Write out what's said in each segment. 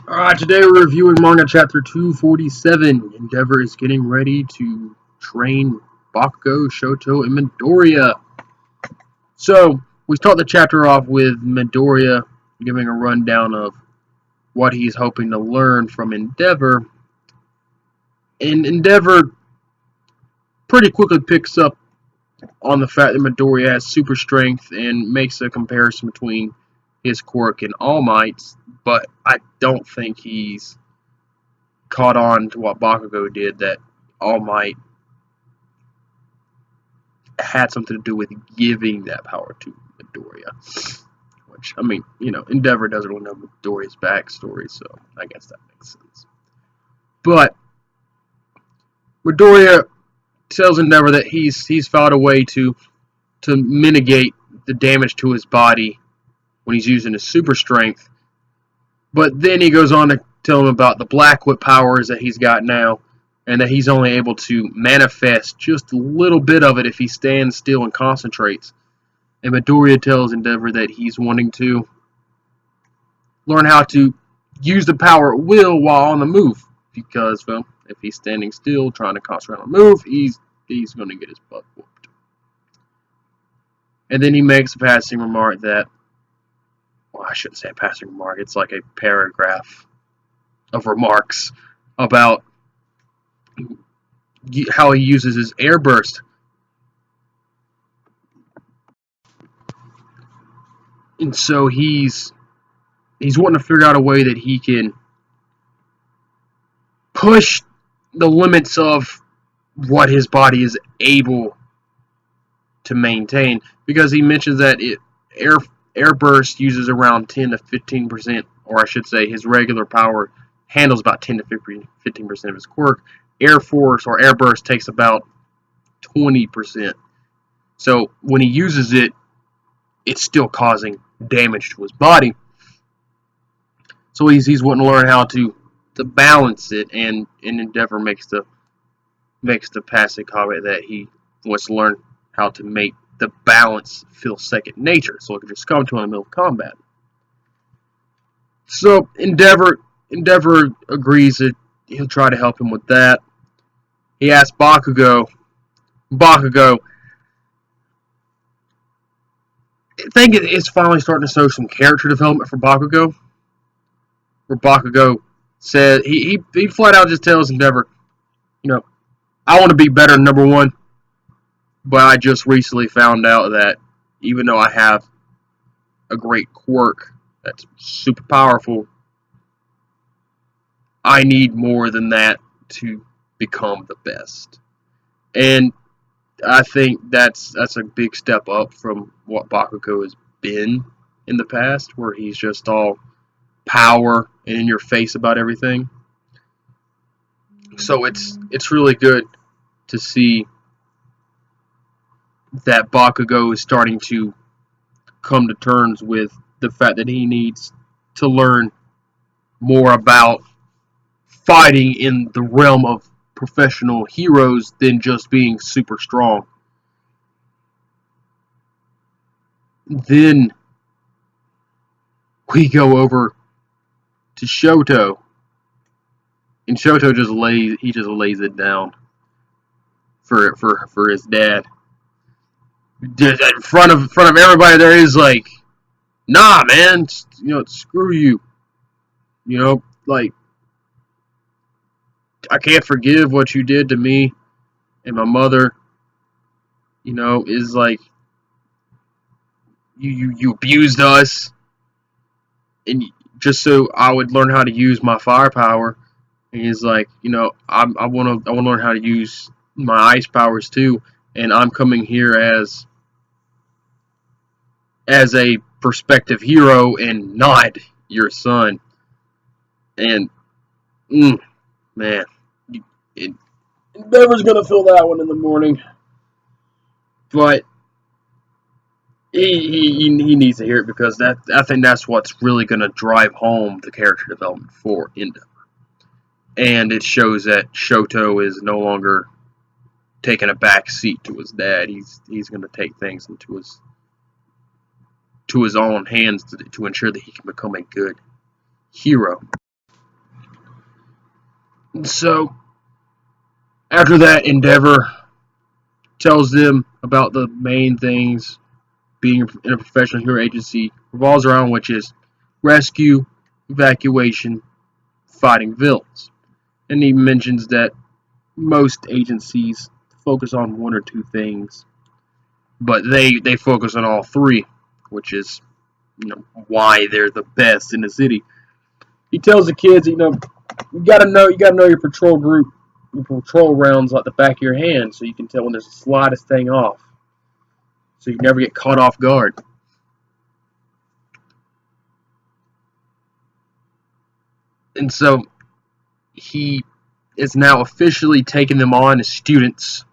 Alright, today we're reviewing manga chapter 247. Endeavor is getting ready to train Bakugo, Shoto, and Midoriya. So, we start the chapter off with Midoriya giving a rundown of what he's hoping to learn from Endeavor. And Endeavor pretty quickly picks up on the fact that Midoriya has super strength and makes a comparison between his quirk and All Might's, but I don't think he's caught on to what Bakugo did, that All Might had something to do with giving that power to Midoriya. Which, I mean, Endeavor doesn't really know Midoriya's backstory, so I guess that makes sense. But Midoriya tells Endeavor that he's found a way to mitigate the damage to his body when he's using his super strength. But then he goes on to tell him about the Black Whip powers that he's got now, and that he's only able to manifest just a little bit of it if he stands still and concentrates. And Midoriya tells Endeavor that he's wanting to learn how to use the power at will while on the move, because, well, if he's standing still trying to concentrate on the move, he's going to get his butt whooped. And then he makes a passing remark that, well, I shouldn't say a passing remark, it's like a paragraph of remarks about how he uses his air burst. And so he's wanting to figure out a way that he can push the limits of what his body is able to maintain, because he mentions that air burst uses around 10 to 15%, or I should say his regular power handles about 10 to 15% of his quirk. Air force or air burst takes about 20%. So when he uses it, it's still causing damage to his body. So he's wanting to learn how to balance it, and Endeavor makes the passing comment that he wants to learn how to make the balance feel second nature, so it can just come to him in the middle of combat. So Endeavor agrees that he'll try to help him with that. He asks Bakugo, I think it's finally starting to show some character development for Bakugo, where Bakugo said he flat out just tells Endeavor, I want to be better than number one, but I just recently found out that even though I have a great quirk that's super powerful, I need more than that to become the best. And I think that's a big step up from what Bakugo has been in the past, where he's just all power and in your face about everything. So it's really good to see that Bakugo is starting to come to terms with the fact that he needs to learn more about fighting in the realm of professional heroes than just being super strong. Then we go over to Shoto, and Shoto just lays it down for his dad. Just in front of everybody, there is like, nah, man, screw you. Like, I can't forgive what you did to me and my mother. Is like, you abused us, and just so I would learn how to use my firepower. And he's like, I want to learn how to use my ice powers too, and I'm coming here as a prospective hero and not your son. And man, Endeavor's gonna feel that one in the morning, but he needs to hear it, because I think that's what's really gonna drive home the character development for Endeavor. And it shows that Shoto is no longer taking a back seat to his dad. He's going to take things into his own hands to ensure that he can become a good hero. So after that, Endeavor tells them about the main things being in a professional hero agency revolves around, which is rescue, evacuation, fighting villains. And he mentions that most agencies focus on one or two things, but they focus on all three, which is why they're the best in the city. He tells the kids, you gotta know your patrol group, your patrol rounds like the back of your hand, so you can tell when there's the slightest thing off, so you never get caught off guard. And so he is now officially taking them on as students.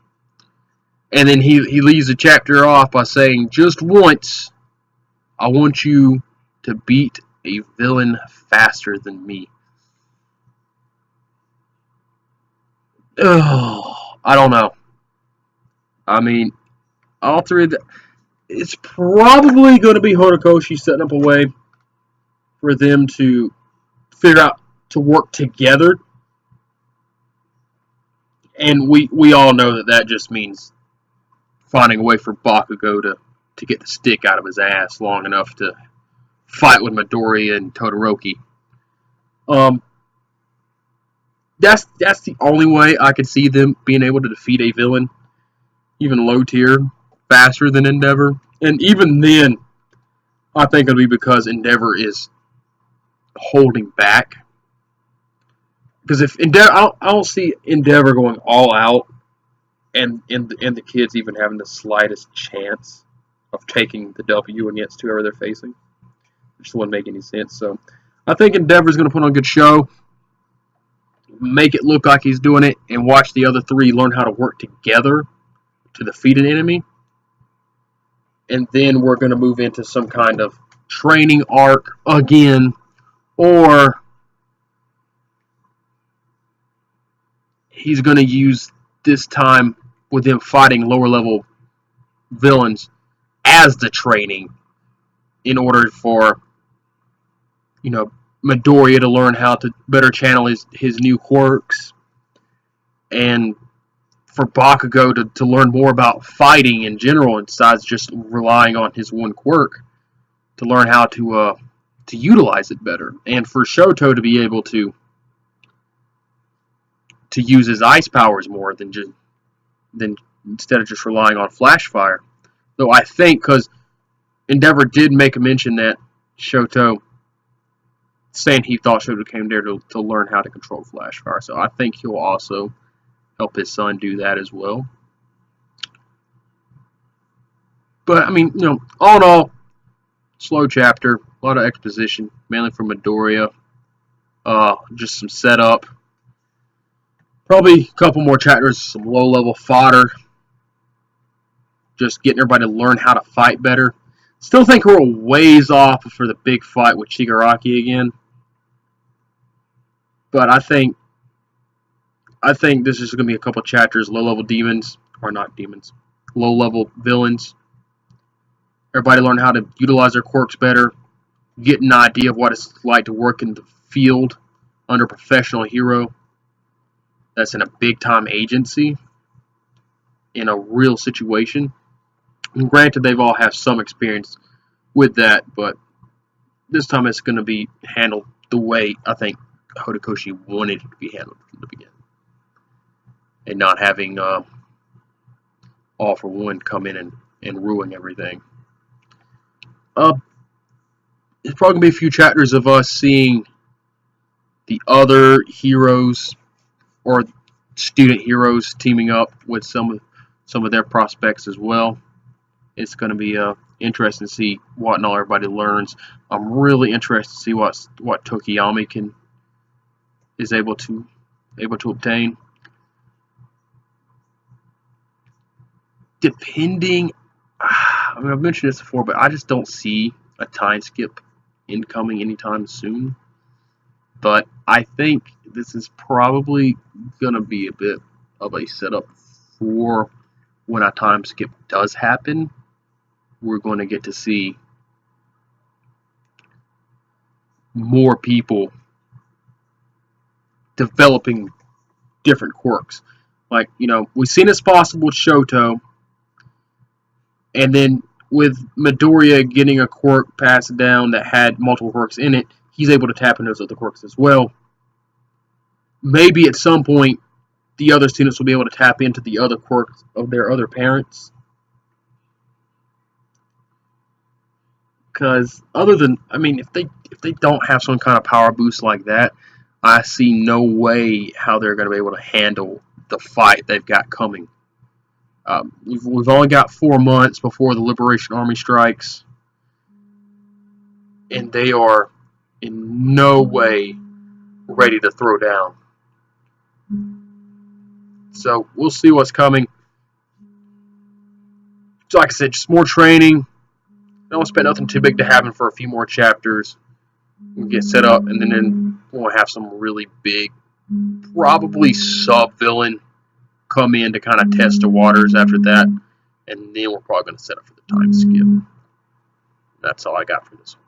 And then he leaves the chapter off by saying, just once, I want you to beat a villain faster than me. Oh, I don't know. I mean, all three of the, it's probably going to be Horikoshi setting up a way for them to figure out to work together. And we all know that that just means finding a way for Bakugo to get the stick out of his ass long enough to fight with Midoriya and Todoroki. Um, that's the only way I could see them being able to defeat a villain, even low tier, faster than Endeavor. And even then, I think it'll be because Endeavor is holding back. Because if Endeavor, I don't see Endeavor going all out, and the kids even having the slightest chance of taking the W against whoever they're facing. It just wouldn't make any sense. So I think Endeavor's going to put on a good show, make it look like he's doing it, and watch the other three learn how to work together to defeat an enemy. And then we're going to move into some kind of training arc again, or he's going to use this time with them fighting lower level villains as the training in order for Midoriya to learn how to better channel his new quirks, and for Bakugo to learn more about fighting in general, besides just relying on his one quirk, to learn how to utilize it better, and for Shoto to be able to use his ice powers more than instead of just relying on flash fire. Though I think because Endeavor did make a mention that Shoto saying he thought Shoto came there to learn how to control flash fire, so I think he'll also help his son do that as well. But I mean, all in all, slow chapter, a lot of exposition, mainly from Midoriya. Just some setup. Probably a couple more chapters, some low-level fodder. Just getting everybody to learn how to fight better. Still think we're a ways off for the big fight with Shigaraki again. But I think this is going to be a couple chapters, low-level demons, or not demons, low-level villains. Everybody learn how to utilize their quirks better, get an idea of what it's like to work in the field under a professional hero that's in a big-time agency in a real situation. And granted, they've all have some experience with that, but this time it's going to be handled the way I think Horikoshi wanted it to be handled from the beginning, and not having All for One come in and ruin everything. It's probably going to be a few chapters of us seeing the other heroes or student heroes teaming up with some of their prospects as well. It's going to be interesting to see what and all everybody learns. I'm really interested to see what Tokiyami is able to obtain. Depending, I mean, I've mentioned this before, but I just don't see a time skip incoming anytime soon. But I think this is probably going to be a bit of a setup for when a time skip does happen. We're going to get to see more people developing different quirks. Like, we've seen it's possible with Shoto, and then with Midoriya getting a quirk passed down that had multiple quirks in it, he's able to tap into those other quirks as well. Maybe at some point, the other students will be able to tap into the other quirks of their other parents. Because if they don't have some kind of power boost like that, I see no way how they're going to be able to handle the fight they've got coming. We've only got 4 months before the Liberation Army strikes, and they are in no way ready to throw down. So we'll see what's coming. So like I said, just more training. I don't expect nothing too big to happen for a few more chapters. We'll get set up, and then we'll have some really big, probably sub-villain come in to kind of test the waters after that. And then we're probably going to set up for the time skip. That's all I got for this one.